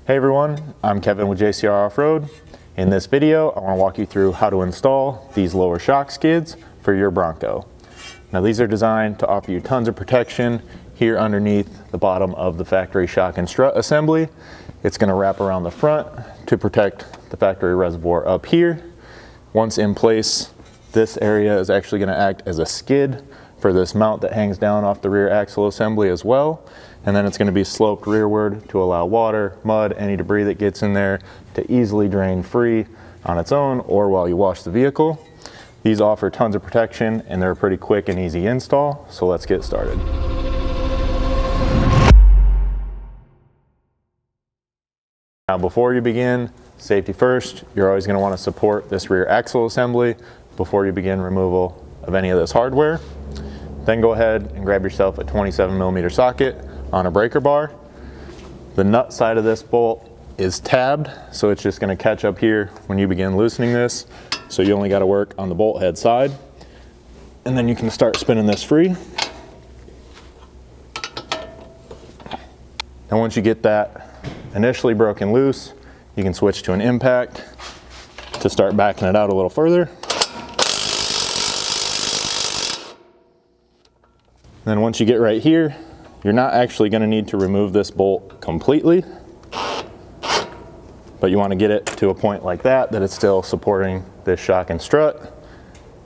Hey everyone, I'm Kevin with JcrOffroad. In this video, I want to walk you through how to install these lower shock skids for your Bronco. Now these are designed to offer you tons of protection here underneath the bottom of the factory shock and strut assembly. It's going to wrap around the front to protect the factory reservoir up here. Once in place, this area is actually going to act as a skid for this mount that hangs down off the rear axle assembly as well. And then it's going to be sloped rearward to allow water, mud, any debris that gets in there to easily drain free on its own or while you wash the vehicle. These offer tons of protection and they're a pretty quick and easy install, so let's get started. Now before you begin, safety first, you're always going to want to support this rear axle assembly before you begin removal of any of this hardware. Then go ahead and grab yourself a 27mm socket on a breaker bar. The nut side of this bolt is tabbed, so it's just going to catch up here when you begin loosening this. So you only got to work on the bolt head side. And then you can start spinning this free. And once you get that initially broken loose, you can switch to an impact to start backing it out a little further. Then once you get right here, you're not actually going to need to remove this bolt completely, but you want to get it to a point like that it's still supporting this shock and strut.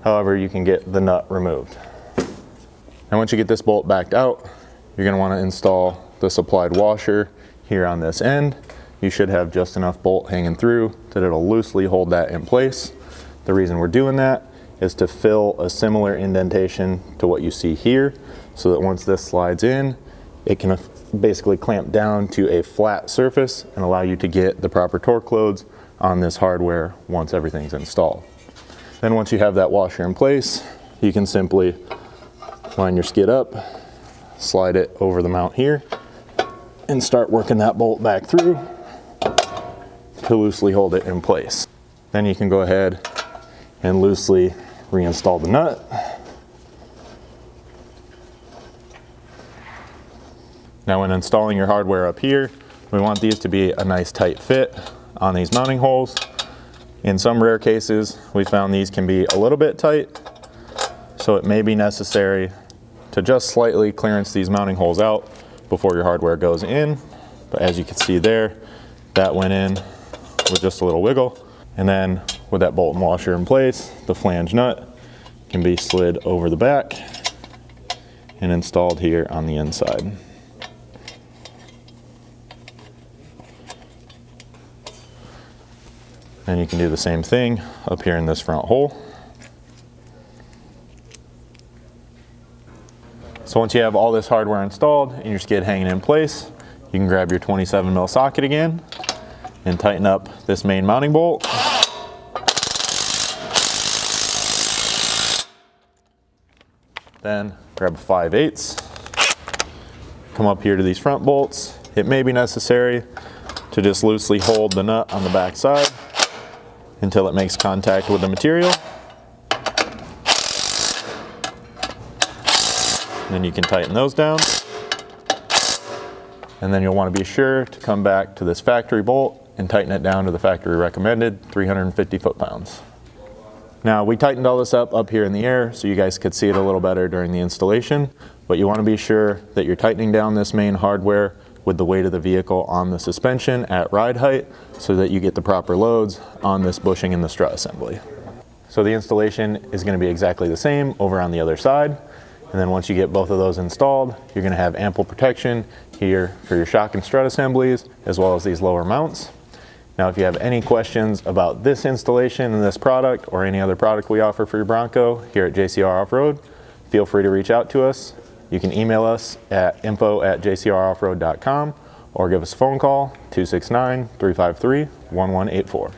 However, you can get the nut removed. And once you get this bolt backed out, you're going to want to install the supplied washer here on this end. You should have just enough bolt hanging through that it'll loosely hold that in place. The reason we're doing that is to fill a similar indentation to what you see here, so that once this slides in, it can basically clamp down to a flat surface and allow you to get the proper torque loads on this hardware once everything's installed. Then once you have that washer in place, you can simply line your skid up, slide it over the mount here, and start working that bolt back through to loosely hold it in place. Then you can go ahead and loosely reinstall the nut. Now when installing your hardware up here, we want these to be a nice tight fit on these mounting holes. In some rare cases, we found these can be a little bit tight, so it may be necessary to just slightly clearance these mounting holes out before your hardware goes in. But as you can see there, that went in with just a little wiggle. And then with that bolt and washer in place, the flange nut can be slid over the back and installed here on the inside. And you can do the same thing up here in this front hole. So once you have all this hardware installed and your skid hanging in place, you can grab your 27mm socket again and tighten up this main mounting bolt. Then grab a 5/8, come up here to these front bolts. It may be necessary to just loosely hold the nut on the back side until it makes contact with the material. Then you can tighten those down. And then you'll want to be sure to come back to this factory bolt and tighten it down to the factory recommended 350 foot-pounds. Now we tightened all this up here in the air so you guys could see it a little better during the installation, but you want to be sure that you're tightening down this main hardware with the weight of the vehicle on the suspension at ride height so that you get the proper loads on this bushing and the strut assembly. So the installation is going to be exactly the same over on the other side. And then once you get both of those installed, you're going to have ample protection here for your shock and strut assemblies as well as these lower mounts. Now if you have any questions about this installation and this product or any other product we offer for your Bronco here at JcrOffroad, feel free to reach out to us. You can email us at info@jcroffroad.com or give us a phone call 269-353-1184.